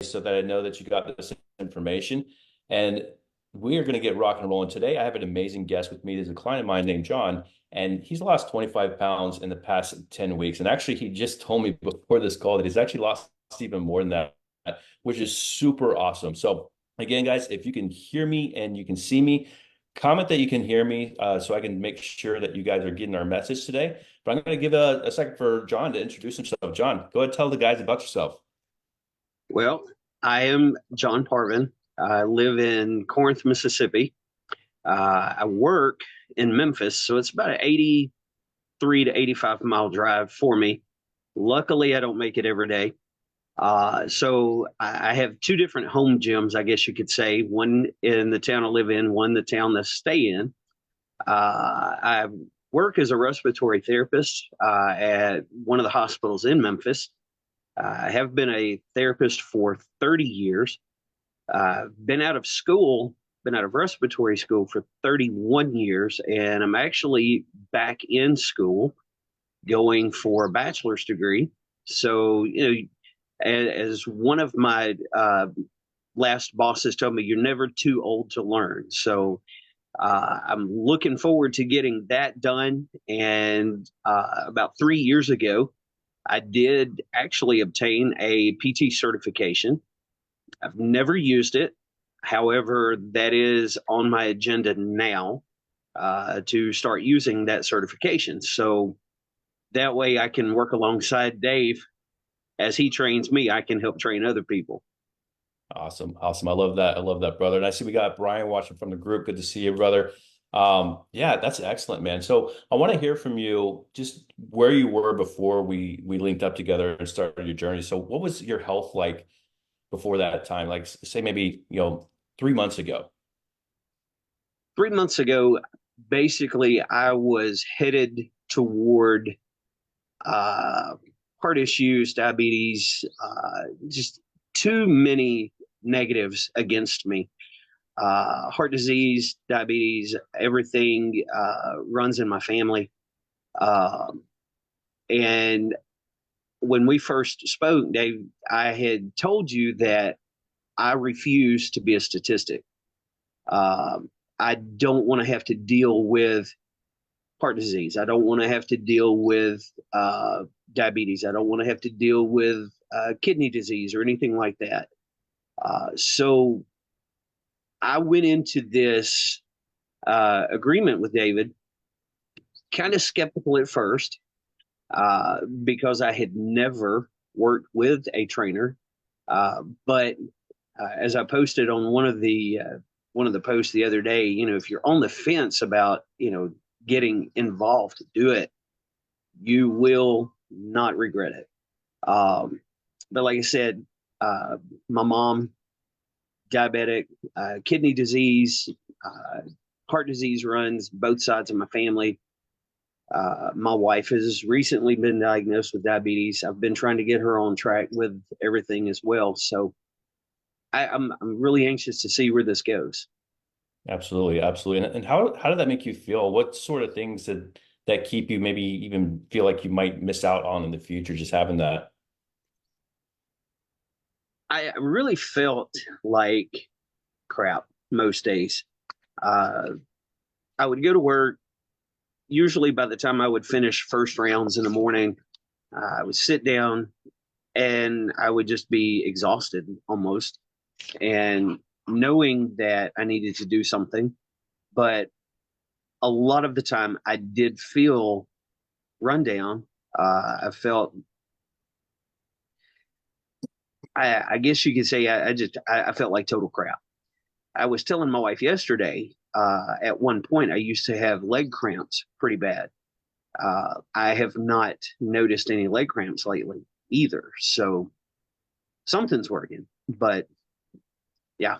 so that I know that you got this information. And we are going to get rock and rolling today. I have an amazing guest with me. There's a client of mine named John, and he's lost 25 pounds in the past 10 weeks. And actually, he just told me before this call that he's actually lost even more than that, which is super awesome. So, again, guys, if you can hear me and you can see me, comment that you can hear me so I can make sure that you guys are getting our message today. But I'm going to give a second for John to introduce himself. John, go ahead and tell the guys about yourself. Well, I am John Parvin. I live in Corinth, Mississippi. I work in Memphis, so it's about an 83 to 85-mile drive for me. Luckily, I don't make it every day. So I have two different home gyms, I guess you could say. One in the town I live in, one the town I stay in. I work as a respiratory therapist at one of the hospitals in Memphis. I have been a therapist for 30 years. Been out of school, been out of respiratory school for 31 years, and I'm actually back in school going for a bachelor's degree. So, as one of my last bosses told me, you're never too old to learn. So, I'm looking forward to getting that done. And about 3 years ago, I did actually obtain a PT certification. I've never used it. However, that is on my agenda now to start using that certification. So that way I can work alongside Dave. As he trains me, I can help train other people. Awesome. Awesome. I love that. I love that, brother. And I see we got Brian watching from the group. Good to see you, brother. Yeah, that's excellent, man. So I want to hear from you just where you were before we linked up together and started your journey. So what was your health like before that time? Like say maybe, 3 months ago. 3 months ago, basically, I was headed toward uh, heart issues, diabetes, just too many negatives against me. Heart disease, diabetes, everything runs in my family. Um, and when we first spoke, Dave, I had told you that I refuse to be a statistic. Um, I don't want to have to deal with heart disease. I don't want to have to deal with diabetes. I don't want to have to deal with kidney disease or anything like that. So I went into this agreement with David kind of skeptical at first because I had never worked with a trainer. But as I posted on one of the posts the other day, if you're on the fence about getting involved, do it. You will not regret it. But like I said, my mom, diabetic, kidney disease, uh, heart disease runs both sides of my family. My wife has recently been diagnosed with diabetes. I've been trying to get her on track with everything as well. So I'm really anxious to see where this goes. Absolutely, absolutely. And how did that make you feel? What sort of things that keep you maybe even feel like you might miss out on in the future, just having that? I really felt like crap most days. Uh, I would go to work. Usually, by the time I would finish first rounds in the morning, I would sit down and I would just be exhausted almost. And knowing that I needed to do something, but a lot of the time I did feel run down. I felt, I guess you could say, I felt like total crap. I was telling my wife yesterday, at one point, I used to have leg cramps pretty bad. I have not noticed any leg cramps lately either. So something's working, but yeah.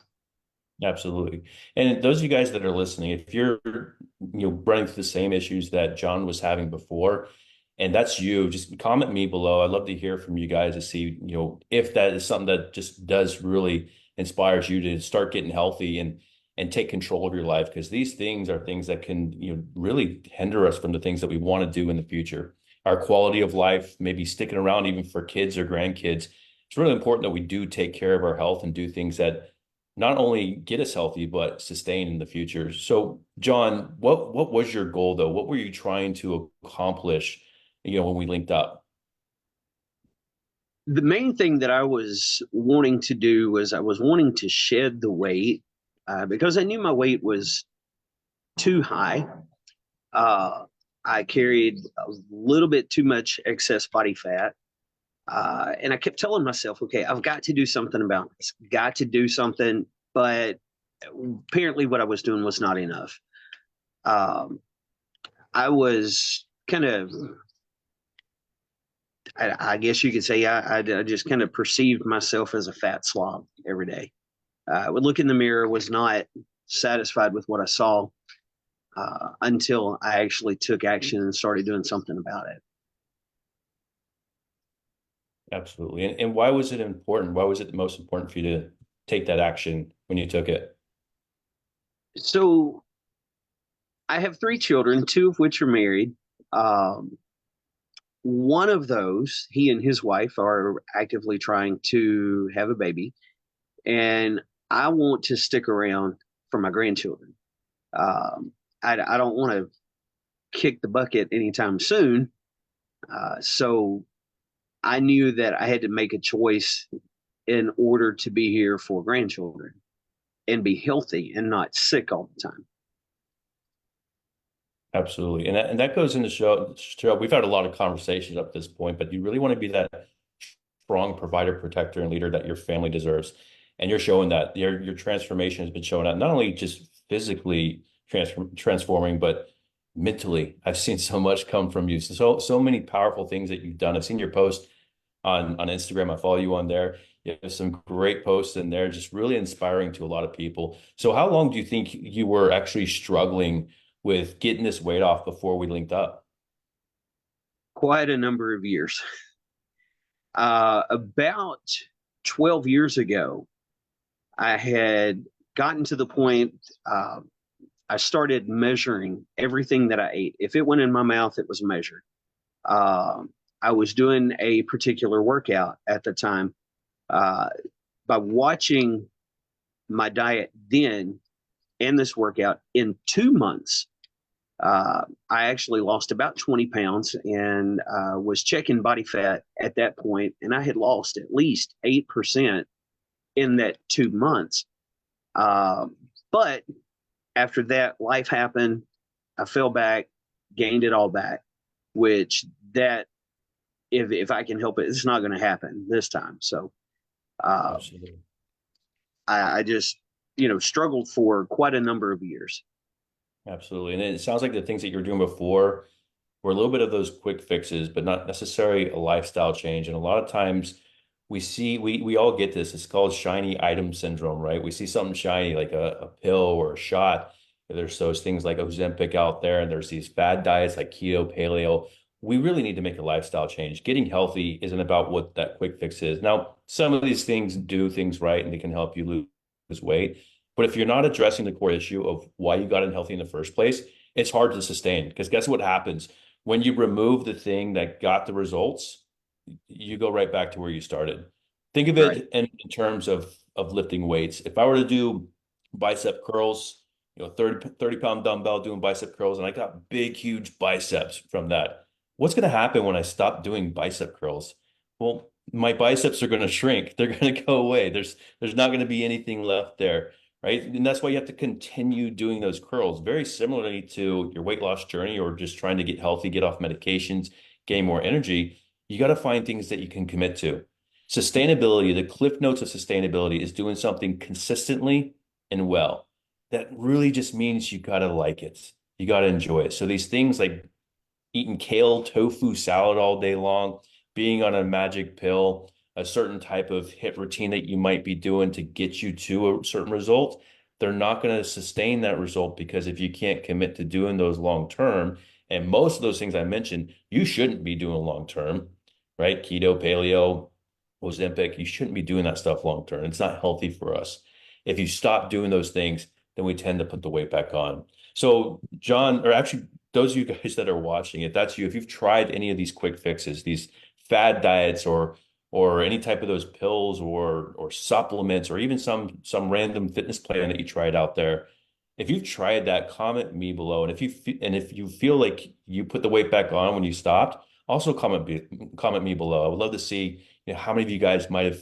Absolutely. And those of you guys that are listening, if you're running through the same issues that John was having before, and that's you, just comment me below. I'd love to hear from you guys to see, if that is something that just does really inspires you to start getting healthy and take control of your life, because these things are things that can, really hinder us from the things that we want to do in the future. Our quality of life, maybe sticking around even for kids or grandkids, it's really important that we do take care of our health and do things that not only get us healthy, but sustain in the future. So, John, what was your goal though? What were you trying to accomplish, when we linked up? The main thing that I was wanting to do was I was wanting to shed the weight because I knew my weight was too high. Uh, I carried a little bit too much excess body fat. And I kept telling myself, okay, I've got to do something about this, got to do something. But apparently, what I was doing was not enough. Um, I was kind of, I guess you could say, I just kind of perceived myself as a fat slob every day. I would look in the mirror, was not satisfied with what I saw until I actually took action and started doing something about it. Absolutely. And why was it important? Why was it the most important for you to take that action when you took it? So I have three children, two of which are married. Um, One of those, he and his wife are actively trying to have a baby, and I want to stick around for my grandchildren. Um, I don't want to kick the bucket anytime soon. So I knew that I had to make a choice in order to be here for grandchildren and be healthy and not sick all the time. Absolutely. And that goes into show. We've had a lot of conversations up to this point, but you really want to be that strong provider, protector, and leader that your family deserves. And you're showing that your transformation has been showing up, not only just physically transforming, but mentally. I've seen so much come from you. So many powerful things that you've done. I've seen your post on Instagram. I follow you on there. You have some great posts in there, just really inspiring to a lot of people. So how long do you think you were actually struggling with getting this weight off before we linked up? Quite a number of years. About 12 years ago, I had gotten to the point, uh, I started measuring everything that I ate. If it went in my mouth, it was measured. I was doing a particular workout at the time. Uh, by watching my diet then and this workout in 2 months, I actually lost about 20 pounds and was checking body fat at that point, and I had lost at least 8% in that 2 months. Uh, but after that, life happened. I fell back, gained it all back, which that if I can help it, it's not going to happen this time. So uh, Absolutely. I just struggled for quite a number of years. Absolutely. And it sounds like the things that you were doing before were a little bit of those quick fixes, but not necessarily a lifestyle change. And a lot of times we all get this. It's called shiny item syndrome, right? We see something shiny like a pill or a shot. There's those things like Ozempic out there, and there's these fad diets like keto, paleo. We really need to make a lifestyle change. Getting healthy isn't about what that quick fix is. Now, some of these things do things right and they can help you lose weight. But if you're not addressing the core issue of why you got unhealthy in the first place, it's hard to sustain. Because guess what happens? When you remove the thing that got the results, you go right back to where you started. Think of Right. it in terms of lifting weights. If I were to do bicep curls, 30 pound dumbbell doing bicep curls, and I got big, huge biceps from that. What's going to happen when I stop doing bicep curls? Well, my biceps are going to shrink. They're going to go away. There's not going to be anything left there, right? And that's why you have to continue doing those curls. Very similarly to your weight loss journey or just trying to get healthy, get off medications, gain more energy. You got to find things that you can commit to. Sustainability, the cliff notes of sustainability is doing something consistently and well. That really just means you got to like it. You got to enjoy it. So these things like eating kale tofu salad all day long, being on a magic pill, a certain type of hit routine that you might be doing to get you to a certain result, they're not going to sustain that result because if you can't commit to doing those long term, and most of those things I mentioned, you shouldn't be doing long term, right? Keto, paleo, Ozempic, you shouldn't be doing that stuff long term. It's not healthy for us. If you stop doing those things, then we tend to put the weight back on. So, John, or actually, those of you guys that are watching, if that's you, if you've tried any of these quick fixes, these fad diets or any type of those pills or supplements or even some random fitness plan that you tried out there, if you've tried that, comment me below. And if you feel like you put the weight back on when you stopped, also comment me below. I would love to see, how many of you guys might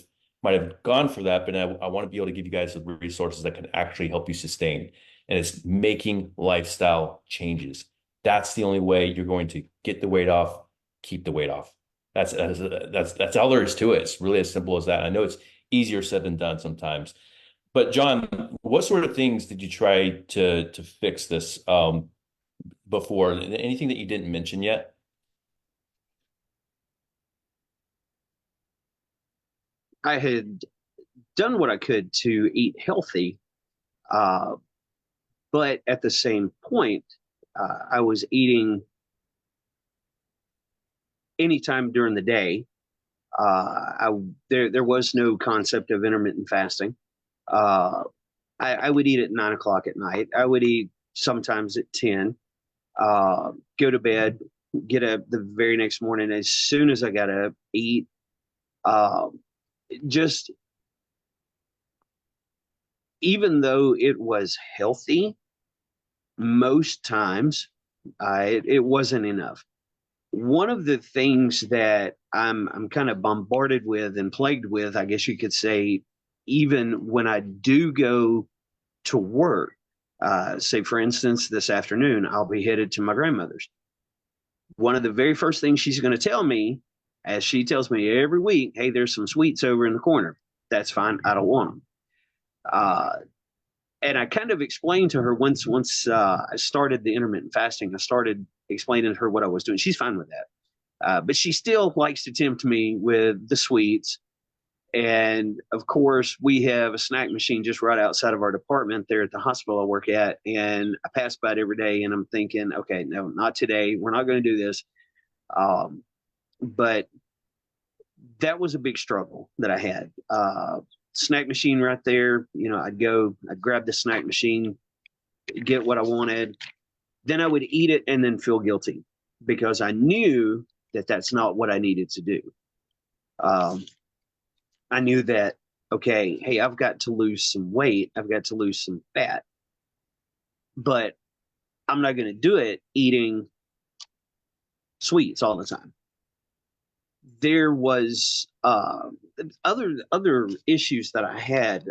have gone for that, but I want to be able to give you guys the resources that can actually help you sustain. And it's making lifestyle changes. That's the only way you're going to get the weight off, keep the weight off. That's all there is to it. It's really as simple as that. I know it's easier said than done sometimes. But John, what sort of things did you try to fix this before? Anything that you didn't mention yet? I had done what I could to eat healthy, uh, but at the same point, I was eating anytime during the day. There was no concept of intermittent fasting. Uh, I would eat at 9 o'clock at night. I would eat sometimes at 10. Go to bed, get up the very next morning. As soon as I got up, eat. Uh, just even though it was healthy, most times it wasn't enough. One of the things that I'm kind of bombarded with and plagued with, I guess you could say, even when I do go to work, say for instance, this afternoon I'll be headed to my grandmother's. One of the very first things she's going to tell me, as she tells me every week, hey, there's some sweets over in the corner. That's fine. I don't want them. Uh, and I kind of explained to her once I started the intermittent fasting. I started explaining to her what I was doing. She's fine with that. But she still likes to tempt me with the sweets. And of course, we have a snack machine just right outside of our department there at the hospital I work at. And I pass by it every day and I'm thinking, okay, no, not today. We're not going to do this. Um, but that was a big struggle that I had. Snack machine right there. I'd grab the snack machine, get what I wanted. Then I would eat it and then feel guilty because I knew that that's not what I needed to do. Um, I knew that, okay, hey, I've got to lose some weight, I've got to lose some fat, but I'm not going to do it eating sweets all the time. There was other issues that I had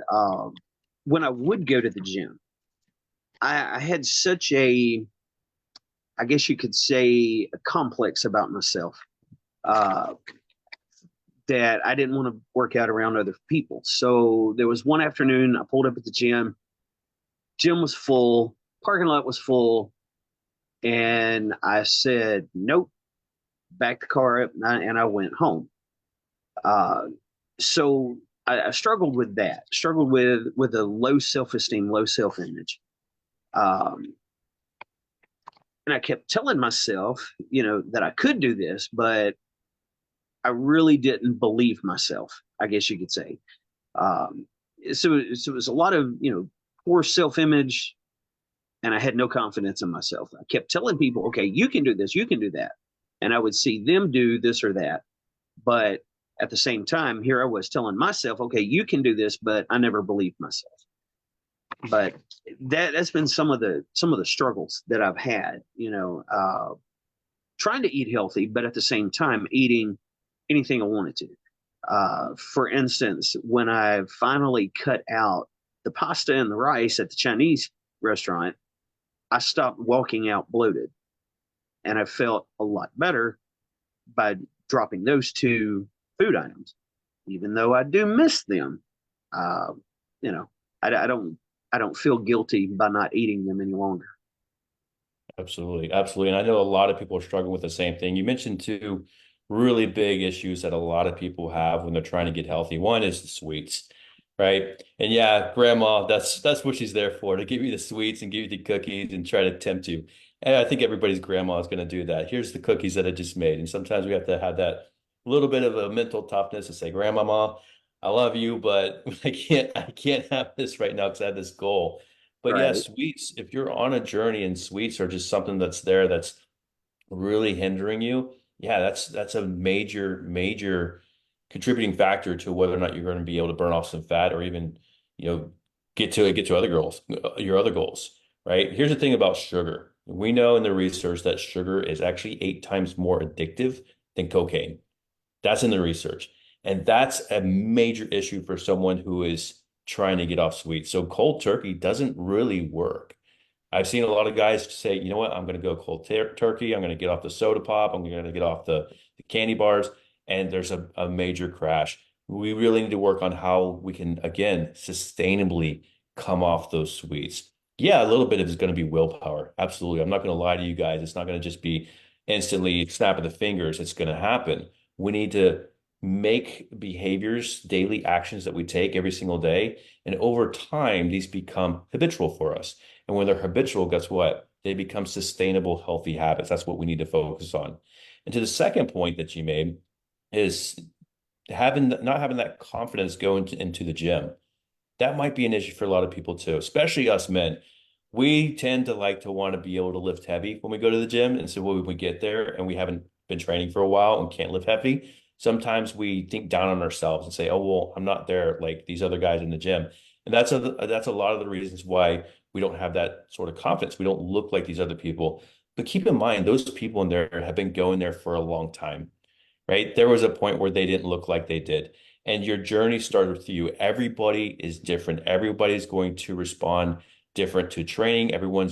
when I would go to the gym. I had such a, I guess you could say, a complex about myself. Uh, that I didn't want to work out around other people. So there was one afternoon I pulled up at the gym. Gym was full, parking lot was full, and I said, "Nope." Backed the car up and I went home. Uh, so I struggled with that. Struggled with a low self esteem, low self image. Um, and I kept telling myself, that I could do this, but I really didn't believe myself. I guess you could say. Um, so it was a lot of poor self image, and I had no confidence in myself. I kept telling people, "Okay, you can do this, you can do that," and I would see them do this or that, but at the same time, here I was telling myself, "Okay, you can do this," but I never believed myself. But that's been some of the struggles that I've had. Trying to eat healthy, but at the same time eating anything I wanted to. For instance, when I finally cut out the pasta and the rice at the Chinese restaurant, I stopped walking out bloated. And I felt a lot better by dropping those two food items, even though I do miss them. Uh, you know, I don't feel guilty by not eating them any longer. Absolutely. Absolutely. And I know a lot of people are struggling with the same thing. You mentioned two really big issues that a lot of people have when they're trying to get healthy. One is the sweets, right? And yeah, grandma, that's what she's there for, to give you the sweets and give you the cookies and try to tempt you. And I think everybody's grandma is going to do that. Here's the cookies that I just made. And sometimes we have to have that little bit of a mental toughness to say, Grandmama, I love you, but I can't have this right now because I have this goal. But yeah, Right. sweets, if you're on a journey and sweets are just something that's there that's really hindering you, yeah, that's a major contributing factor to whether or not you're going to be able to burn off some fat or even, you know, get to other goals, your other goals, right? Here's the thing about sugar. We know in the research that sugar is actually 8 times more addictive than cocaine. That's in the research. And that's a major issue for someone who is trying to get off sweets. So cold turkey doesn't really work. I've seen a lot of guys say, you know what, I'm going to go cold turkey. I'm going to get off the soda pop. I'm going to get off the candy bars. And there's a major crash. We really need to work on how we can, again, sustainably come off those sweets. Yeah, a little bit of it's going to be willpower. Absolutely. I'm not going to lie to you guys. It's not going to just be instantly snap of the fingers. It's going to happen. We need to make behaviors, daily actions that we take every single day. And over time, these become habitual for us. And when they're habitual, guess what? They become sustainable, healthy habits. That's what we need to focus on. And to the second point that you made is having not having that confidence going into the gym. That might be an issue for a lot of people too, especially us men. We tend to like to want to be able to lift heavy when we go to the gym. And so when we get there and we haven't been training for a while and can't lift heavy, sometimes we think down on ourselves and say, oh, well, I'm not there like these other guys in the gym. And that's a lot of the reasons why we don't have that sort of confidence. We don't look like these other people. But keep in mind, those people in there have been going there for a long time, right? There was a point where they didn't look like they did. And your journey started with you. Everybody is different. Everybody's going to respond different to training. Everyone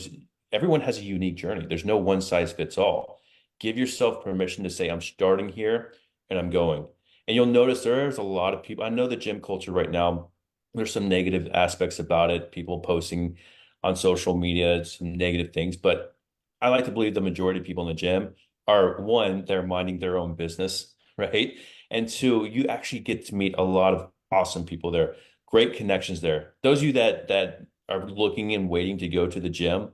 has a unique journey. There's no one size fits all. Give yourself permission to say, I'm starting here and I'm going. And you'll notice there's a lot of people. I know the gym culture right now, there's some negative aspects about it, people posting on social media, some negative things, but I like to believe the majority of people in the gym are one, they're minding their own business, right? And two, you actually get to meet a lot of awesome people there, great connections there. Those of you that are looking and waiting to go to the gym,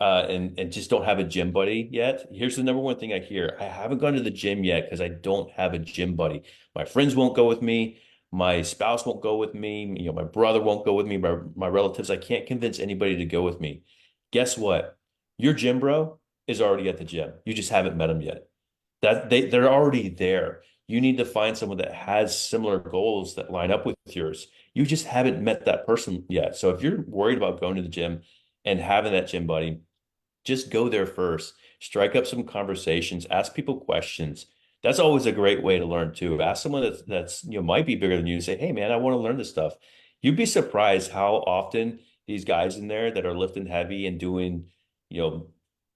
and just don't have a gym buddy yet. Here's the number one thing I hear. I haven't gone to the gym yet because I don't have a gym buddy. My friends won't go with me. My spouse won't go with me. My brother won't go with me. My relatives, I can't convince anybody to go with me. Guess what? Your gym bro is already at the gym. You just haven't met him yet. They're already there. You need to find someone that has similar goals that line up with yours. You just haven't met that person yet. So if you're worried about going to the gym and having that gym buddy, just go there first, strike up some conversations, ask people questions. That's always a great way to learn too. Ask someone that's might be bigger than you and say, "Hey man, I want to learn this stuff." You'd be surprised how often these guys in there that are lifting heavy and doing, you know,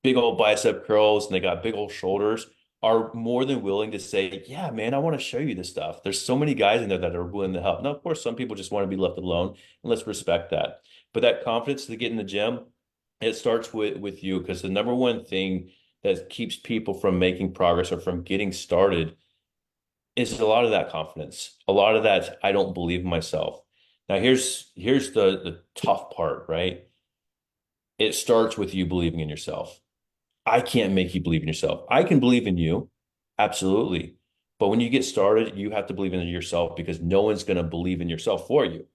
big old bicep curls and they got big old shoulders are more than willing to say, "Yeah, man, I want to show you this stuff." There's so many guys in there that are willing to help. Now, of course, some people just want to be left alone, and let's respect that. But that confidence to get in the gym, it starts with you because the number one thing that keeps people from making progress or from getting started is a lot of that confidence, a lot of that I don't believe in myself. Now here's the tough part, right? It starts with you believing in yourself. I can't make you believe in yourself. I can believe in you, absolutely. But when you get started, you have to believe in yourself because no one's going to believe in yourself for you,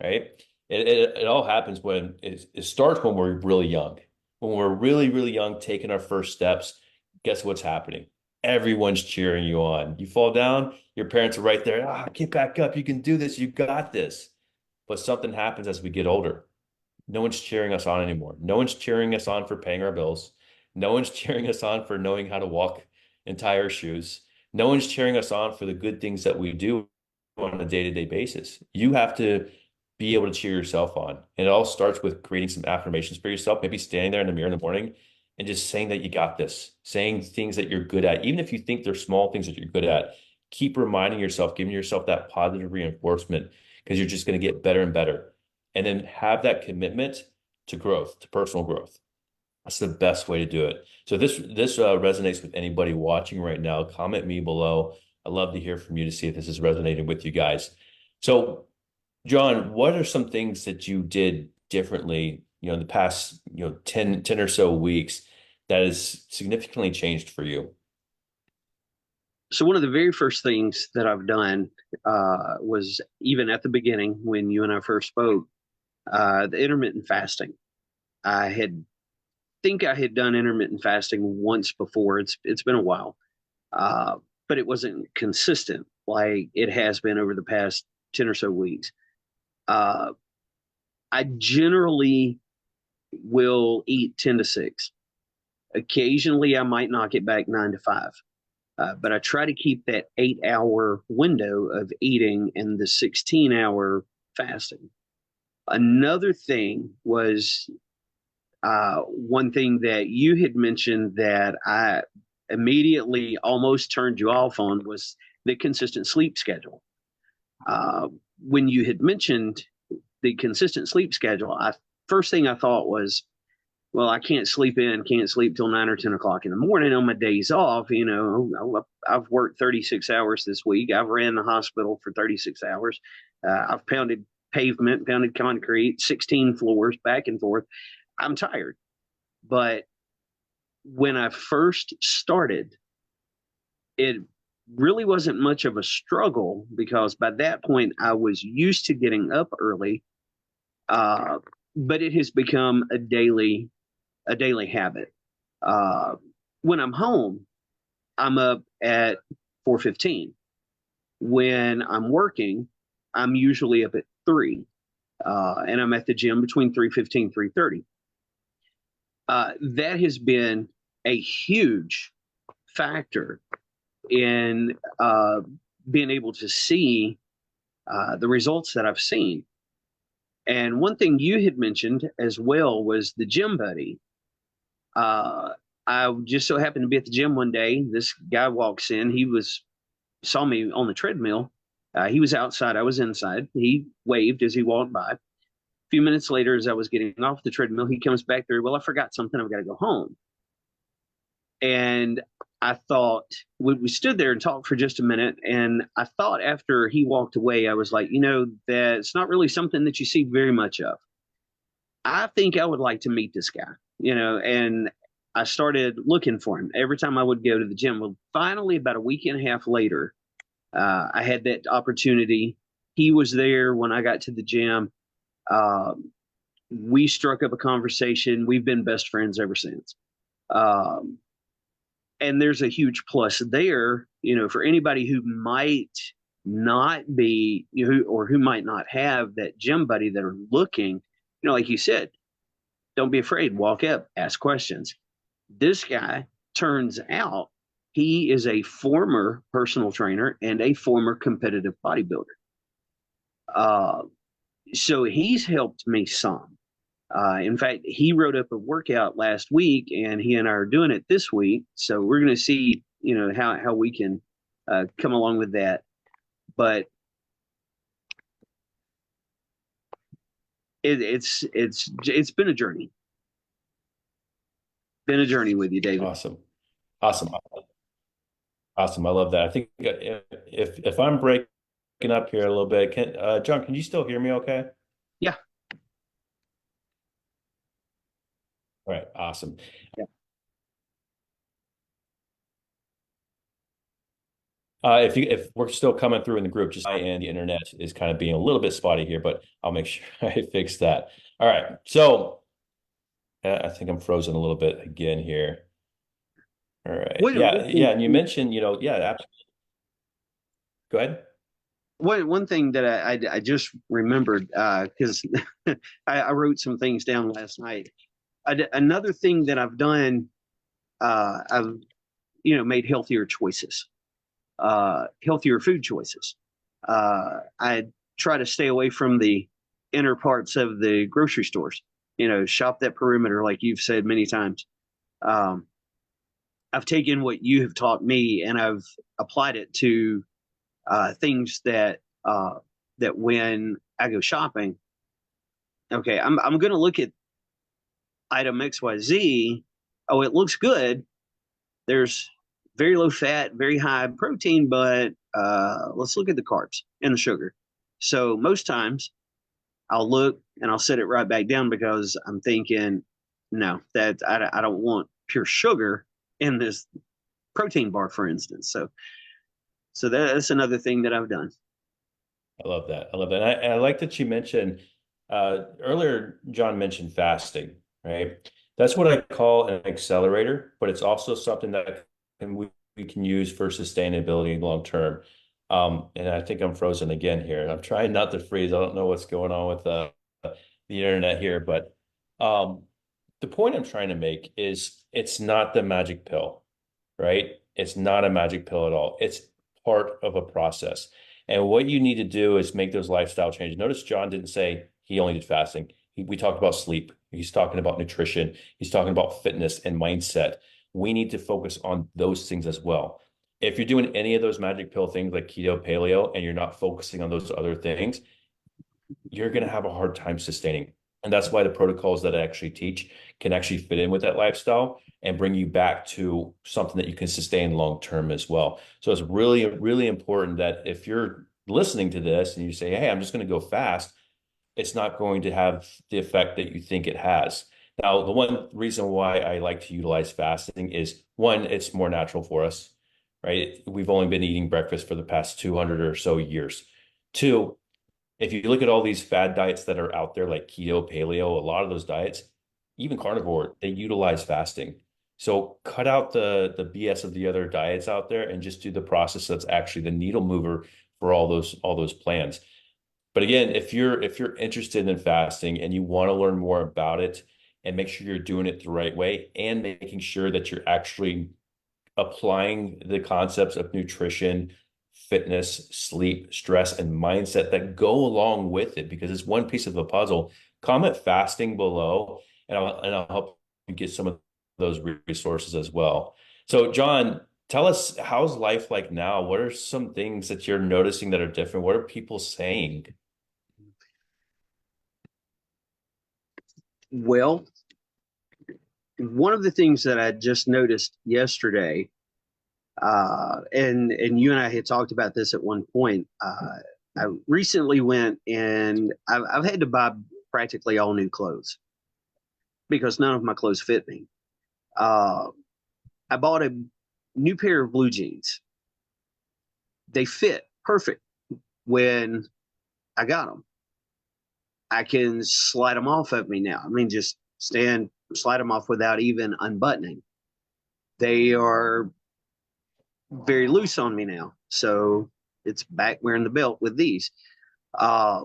right? It all happens when it starts when we're really young. When we're really, really young, taking our first steps, guess what's happening? Everyone's cheering you on. You fall down, your parents are right there. Ah, get back up. You can do this. You got this. But something happens as we get older. No one's cheering us on anymore. No one's cheering us on for paying our bills. No one's cheering us on for knowing how to walk in tire shoes. No one's cheering us on for the good things that we do on a day-to-day basis. You have to be able to cheer yourself on. And it all starts with creating some affirmations for yourself, maybe standing there in the mirror in the morning and just saying that you got this, saying things that you're good at, even if you think they're small things that you're good at. Keep reminding yourself, giving yourself that positive reinforcement because you're just going to get better and better and then have that commitment to growth, to personal growth. That's the best way to do it. So this resonates with anybody watching right now. Comment me below. I'd love to hear from you to see if this is resonating with you guys. So, John, what are some things that you did differently, in the past, 10 or so weeks that has significantly changed for you? So one of the very first things that I've done was even at the beginning when you and I first spoke, the intermittent fasting. I had think I had done intermittent fasting once before. It's been a while, but it wasn't consistent. like it has been over the past 10 or so weeks. Uh, I generally will eat 10 to 6. Occasionally, I might knock it back 9 to 5. But I try to keep that 8 hour window of eating and the 16-hour fasting. Another thing was one thing that you had mentioned that I immediately almost turned you off on was the consistent sleep schedule. Uh, when you had mentioned the consistent sleep schedule, I first thing I thought was, well, I can't sleep till 9 or 10 o'clock in the morning on my days off. You know, I've worked 36 hours this week. I've ran the hospital for 36 hours. I've pounded pavement, pounded concrete, 16 floors back and forth. I'm tired. But when I first started, it really wasn't much of a struggle because by that point I was used to getting up early. Uh, but it has become a daily habit. Uh, when I'm home, I'm up at 4:15. When I'm working, I'm usually up at 3. And I'm at the gym between 3:15 3:30. That has been a huge factor in being able to see the results that I've seen. And one thing you had mentioned as well was the gym buddy. Uh, I just so happened to be at the gym one day. This guy walks in. He saw me on the treadmill. He was outside. I was inside. He waved as he walked by. A few minutes later, as I was getting off the treadmill, he comes back there. Well, I forgot something. I've got to go home. And I thought we stood there and talked for just a minute. And I thought after he walked away, I was like, that's not really something that you see very much of. I think I would like to meet this guy, and I started looking for him every time I would go to the gym. Well, finally, about a week and a half later, I had that opportunity. He was there when I got to the gym. Um, we struck up a conversation. We've been best friends ever since. Um, and there's a huge plus there, for anybody who might not be, or who might not have that gym buddy that are looking, like you said, don't be afraid, walk up, ask questions. This guy turns out he is a former personal trainer and a former competitive bodybuilder. Uh, so he's helped me some. In fact, he wrote up a workout last week, and he and I are doing it this week. So we're going to see, how we can come along with that. But it's been a journey. Been a journey with you, David. Awesome. Awesome. Awesome. I love that. I think if I'm breaking up here a little bit, John, can you still hear me okay? Yeah. All right. Awesome. Yeah. If we're still coming through in the group, just and the internet is kind of being a little bit spotty here, but I'll make sure I fix that. All right. So I think I'm frozen a little bit again here. All right. One, Yeah. Yeah. And you mentioned, yeah, absolutely. Go ahead. one thing that I just remembered because I wrote some things down last night. Another thing that I've done, I've made healthier food choices. I try to stay away from the inner parts of the grocery stores. Shop that perimeter, like you've said many times. Um, I've taken what you have taught me and I've applied it to things that when I go shopping, okay, I'm going to look at item XYZ. Oh, it looks good. There's very low fat, very high protein, but let's look at the carbs and the sugar. So most times I'll look and I'll set it right back down because I'm thinking, no, that I don't want pure sugar in this protein bar, for instance. So that's another thing that I've done. I love that. I love that. And I like that you mentioned earlier, John mentioned fasting, right? That's what I call an accelerator, but it's also something that we can use for sustainability long term. And I think I'm frozen again here. I'm trying not to freeze. I don't know what's going on with the internet here, but um, the point I'm trying to make is it's not the magic pill, right? It's not a magic pill at all. It's part of a process. And what you need to do is make those lifestyle changes. Notice John didn't say he only did fasting. We talked about sleep. He's talking about nutrition. He's talking about fitness and mindset. We need to focus on those things as well. If you're doing any of those magic pill things like keto, paleo, and you're not focusing on those other things, you're going to have a hard time sustaining. And that's why the protocols that I actually teach can actually fit in with that lifestyle and bring you back to something that you can sustain long term as well. So it's really, really important that if you're listening to this and you say, hey, I'm just going to go fast, it's not going to have the effect that you think it has. Now, the one reason why I like to utilize fasting is one, it's more natural for us, right? We've only been eating breakfast for the past 200 or so years. Two, if you look at all these fad diets that are out there, like keto, paleo, a lot of those diets, even carnivore, they utilize fasting. So cut out the BS of the other diets out there and just do the process that's actually the needle mover for all those plans. But again, if you're interested in fasting and you want to learn more about it and make sure you're doing it the right way and making sure that you're actually applying the concepts of nutrition, fitness, sleep, stress, and mindset that go along with it because it's one piece of the puzzle. Comment fasting below, and I'll help you get some of those resources as well. So, John, tell us how's life like now? What are some things that you're noticing that are different? What are people saying? Well, one of the things that I just noticed yesterday, and you and I had talked about this at one point. I recently went and I've had to buy practically all new clothes because none of my clothes fit me. Uh, I bought a new pair of blue jeans. They fit perfect when I got them. I can slide them off of me now. I mean, just slide them off without even unbuttoning. They are very loose on me now. So it's back wearing the belt with these. Uh,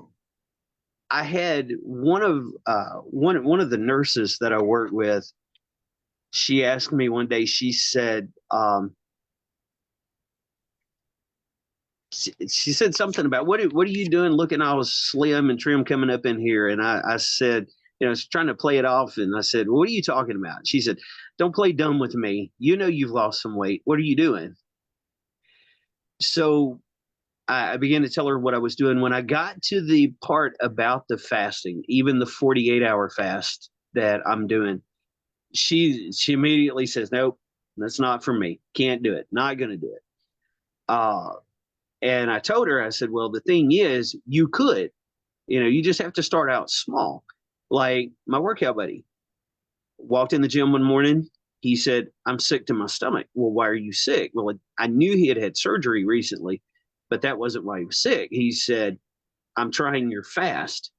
I had one of the nurses that I worked with. She asked me one day. She said, she said something about what are you doing looking all slim and trim coming up in here? And I said, I was trying to play it off, and I said, well, what are you talking about? She said, don't play dumb with me. You know you've lost some weight. What are you doing? So I began to tell her what I was doing. When I got to the part about the fasting, even the 48-hour fast that I'm doing, she immediately says, nope, that's not for me. Can't do it. Not going to do it. Uh, and I told her, I said, well, the thing is, you could, you just have to start out small. Like my workout buddy walked in the gym one morning. He said, I'm sick to my stomach. Well, why are you sick? Well, I knew he had surgery recently, but that wasn't why he was sick. He said, I'm trying your fast.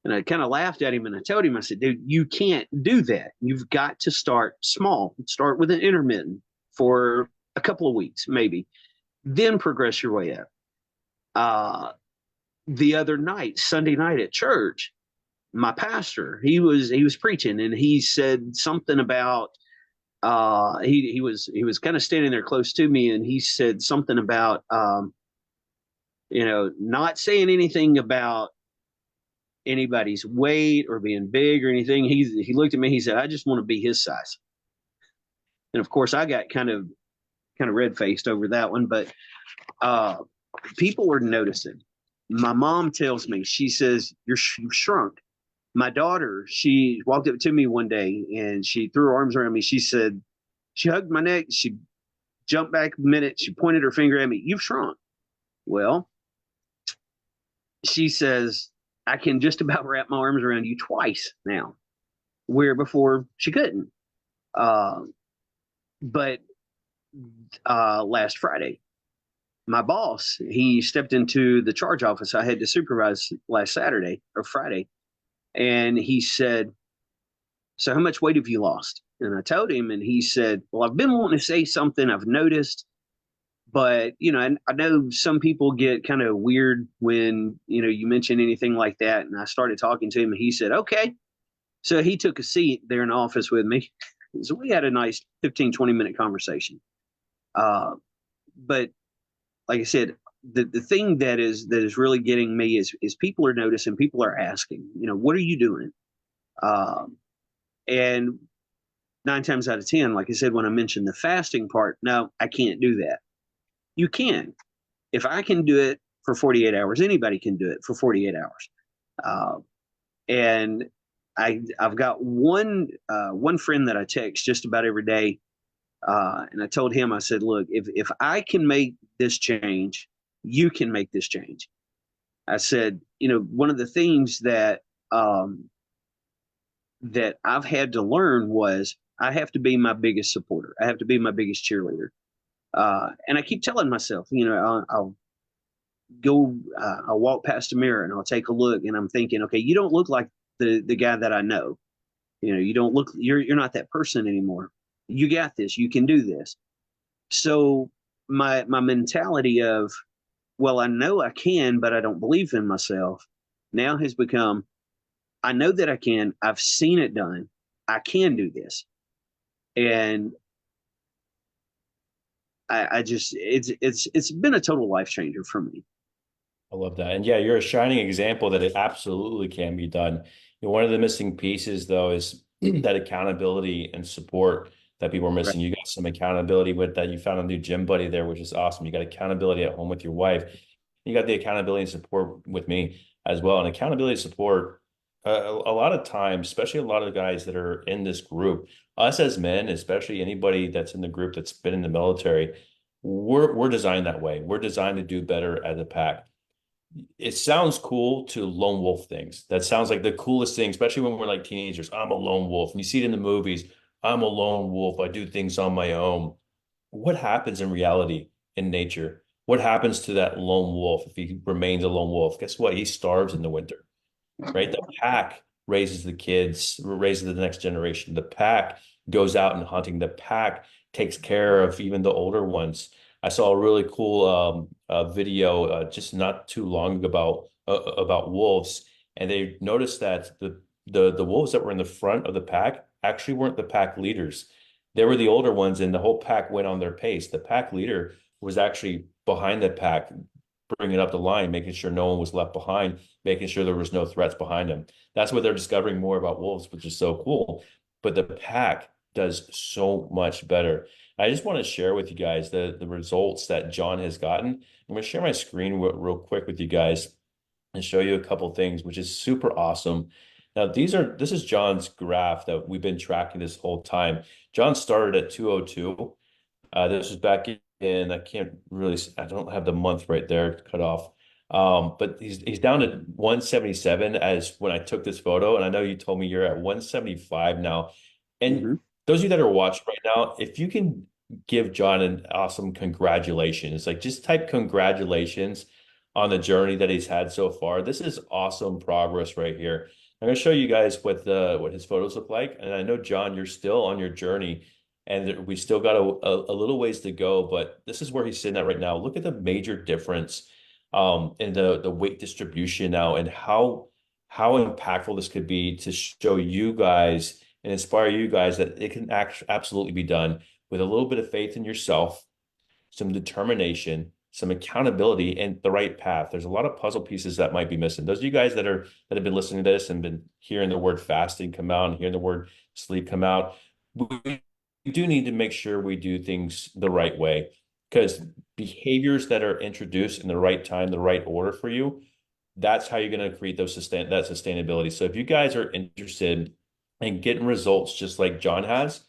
And I kind of laughed at him and I told him, I said, dude, you can't do that. You've got to start small. Start with an intermittent for a couple of weeks, maybe, then progress your way up. Uh, the other night, Sunday night at church, my pastor, he was preaching and he said something about he was kind of standing there close to me and he said something about not saying anything about anybody's weight or being big or anything. He looked at me, he said, I just want to be his size. And of course I got kind of red faced over that one, but uh people were noticing. My mom tells me, she says, you've shrunk. My daughter, she walked up to me one day and she threw her arms around me. She said, she hugged my neck. She jumped back a minute. She pointed her finger at me. You've shrunk. Well, she says, I can just about wrap my arms around you twice now, where before she couldn't. Uh, but last Friday, my boss, he stepped into the charge office I had to supervise last Saturday or Friday. And he said, so how much weight have you lost? And I told him, and he said, well, I've been wanting to say something I've noticed, But and I know some people get kind of weird when you mention anything like that. And I started talking to him, and he said, "Okay." So he took a seat there in the office with me. So we had a nice 15-20 minute conversation. Uh, but like I said, the thing that is really getting me is people are noticing, people are asking, what are you doing? Um, and 9 times out of 10, like I said, when I mentioned the fasting part, no, I can't do that. You can. If I can do it for 48 hours, anybody can do it for 48 hours. Uh, and I've got one friend that I text just about every day, and I told him, I said, look, if I can make this change, you can make this change. I said, one of the things that I've had to learn was I have to be my biggest supporter. I have to be my biggest cheerleader. And I keep telling myself, I'll go, I'll walk past a mirror and I'll take a look, and I'm thinking, okay, you don't look like the guy that I know. You don't look, you're not that person anymore. You got this. You can do this. So my mentality of, well, I know I can, but I don't believe in myself, now has become, I know that I can. I've seen it done. I can do this. And I just it's been a total life changer for me. I love that. And yeah, you're a shining example that it absolutely can be done. One of the missing pieces, though, is that accountability and support that people are Right. missing. You got some accountability with that. You found a new gym buddy there, which is awesome. You got accountability at home with your wife. You got the accountability and support with me as well. And accountability and support, a lot of times, especially a lot of the guys that are in this group, us as men, especially anybody that's in the group that's been in the military, we're designed that way. We're designed to do better as a pack. It sounds cool to lone wolf things. That sounds like the coolest thing, especially when we're like teenagers. I'm a lone wolf. And you see it in the movies. I'm a lone wolf. I do things on my own. What happens in reality in nature? What happens to that lone wolf if he remains a lone wolf? Guess what? He starves in the winter, right? The pack raises the kids, raises the next generation. The pack goes out and hunting. The pack takes care of even the older ones. I saw a really cool video just not too long about wolves, and they noticed that the wolves that were in the front of the pack actually weren't the pack leaders. They were the older ones, and the whole pack went on their pace. The pack leader was actually behind the pack, bringing up the line, making sure no one was left behind, making sure there was no threats behind them. That's what they're discovering more about wolves, which is so cool. But the pack does so much better. I just want to share with you guys the results that John has gotten. I'm going to share my screen real quick with you guys and show you a couple things, which is super awesome. Now, this is John's graph that we've been tracking this whole time. John started at 202. This was back in, I can't really, I don't have the month right there cut off. But he's down to 177 as when I took this photo. And I know you told me you're at 175 now. And Mm-hmm. those of you that are watching right now, if you can give John an awesome congratulations, like just type congratulations on the journey that he's had so far. This is awesome progress right here. I'm going to show you guys what his photos look like. And I know, John, you're still on your journey and we still got a little ways to go, but this is where he's sitting at right now. Look at the major difference in the weight distribution now and how impactful this could be to show you guys and inspire you guys that it can absolutely be done with a little bit of faith in yourself, some determination, some accountability, and the right path. There's a lot of puzzle pieces that might be missing. Those of you guys that have been listening to this and been hearing the word fasting come out and hearing the word sleep come out, we do need to make sure we do things the right way because behaviors that are introduced in the right time, the right order for you, that's how you're going to create that sustainability. So if you guys are interested in getting results just like John has,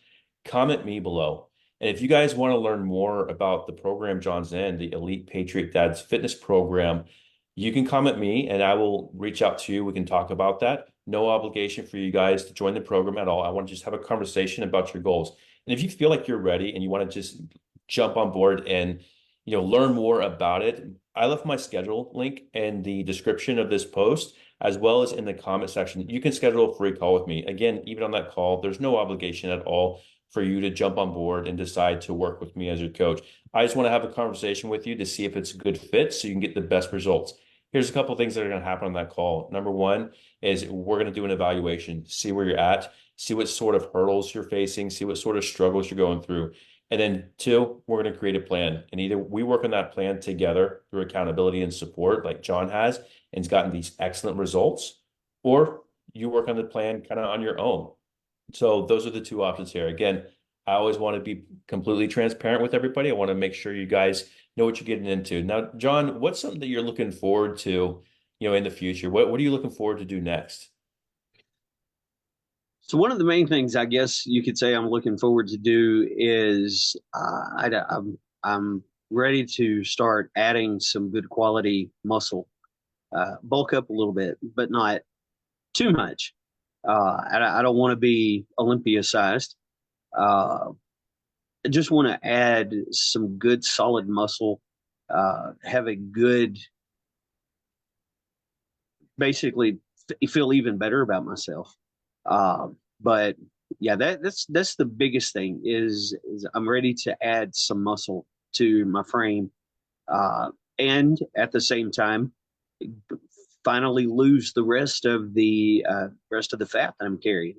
comment me below. And if you guys want to learn more about the program John's in, the Elite Patriot Dads Fitness Program, you can comment me and I will reach out to you. We can talk about that. No obligation for you guys to join the program at all. I want to just have a conversation about your goals. And if you feel like you're ready and you want to just jump on board and learn more about it, I left my schedule link in the description of this post as well as in the comment section. You can schedule a free call with me. Again, even on that call, there's no obligation at all for you to jump on board and decide to work with me as your coach. I just want to have a conversation with you to see if it's a good fit so you can get the best results. Here's a couple of things that are going to happen on that call. Number one is we're going to do an evaluation, see where you're at, see what sort of hurdles you're facing, see what sort of struggles you're going through. And then two, we're going to create a plan. And either we work on that plan together through accountability and support, like Joun has, and has gotten these excellent results, or you work on the plan kind of on your own. So those are the two options here. Again, I always want to be completely transparent with everybody. I want to make sure you guys know what you're getting into. Now, Joun, what's something that you're looking forward to, in the future? What are you looking forward to do next? So one of the main things I guess you could say I'm looking forward to do is I'm ready to start adding some good quality muscle, bulk up a little bit, but not too much. I don't want to be Olympia sized. Uh, I just want to add some good solid muscle, have a good, basically feel even better about myself. But yeah, that's the biggest thing is I'm ready to add some muscle to my frame, and at the same time, finally lose the rest of the fat that I'm carrying.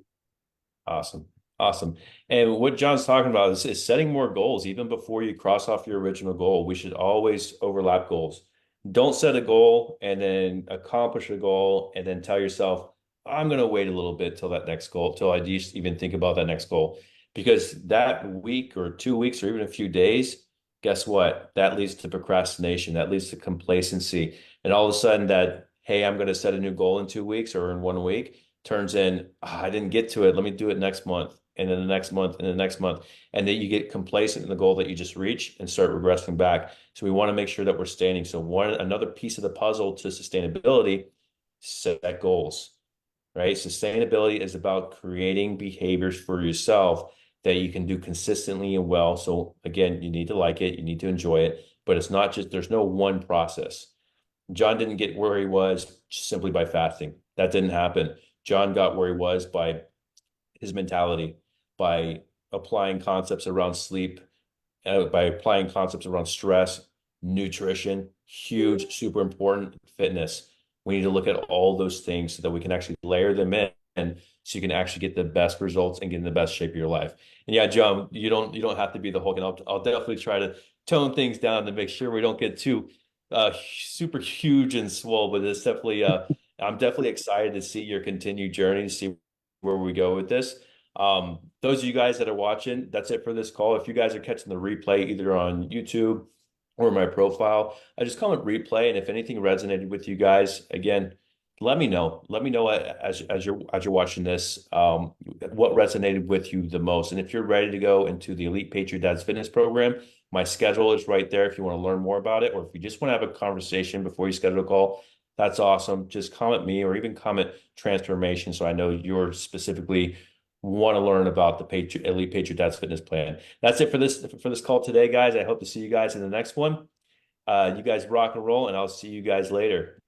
Awesome. Awesome. And what John's talking about is setting more goals even before you cross off your original goal. We should always overlap goals. Don't set a goal and then accomplish a goal and then tell yourself, I'm going to wait a little bit till that next goal, till I just even think about that next goal. Because that week or 2 weeks or even a few days, guess what? That leads to procrastination. That leads to complacency. And all of a sudden that, hey, I'm going to set a new goal in 2 weeks or in one week turns in, I didn't get to it. Let me do it next month. And then the next month and the next month. And then you get complacent in the goal that you just reached and start regressing back. So we want to make sure that we're standing. So another piece of the puzzle to sustainability, set goals, right? Sustainability is about creating behaviors for yourself that you can do consistently and well. So again, you need to like it, you need to enjoy it, but it's not just, there's no one process. Joun didn't get where he was simply by fasting. That didn't happen. Joun got where he was by his mentality, by applying concepts around sleep, by applying concepts around stress, nutrition, huge, super important, fitness. We need to look at all those things so that we can actually layer them in so you can actually get the best results and get in the best shape of your life. And yeah, Joun, you don't have to be the Hulk, and I'll definitely try to tone things down to make sure we don't get too super huge and swole, but it's definitely I'm definitely excited to see your continued journey, to see where we go with this. Those of you guys that are watching, that's it for this call. If you guys are catching the replay either on YouTube or my profile, I just comment replay. And if anything resonated with you guys, again, let me know. Let me know as you're watching this, what resonated with you the most. And if you're ready to go into the Elite Patriot Dads Fitness Program, my schedule is right there if you want to learn more about it, or if you just want to have a conversation before you schedule a call, that's awesome. Just comment me or even comment transformation so I know you're specifically want to learn about the Elite Patriot Dads Fitness Plan. That's it for this call today, guys. I hope to see you guys in the next one. You guys rock and roll, and I'll see you guys later.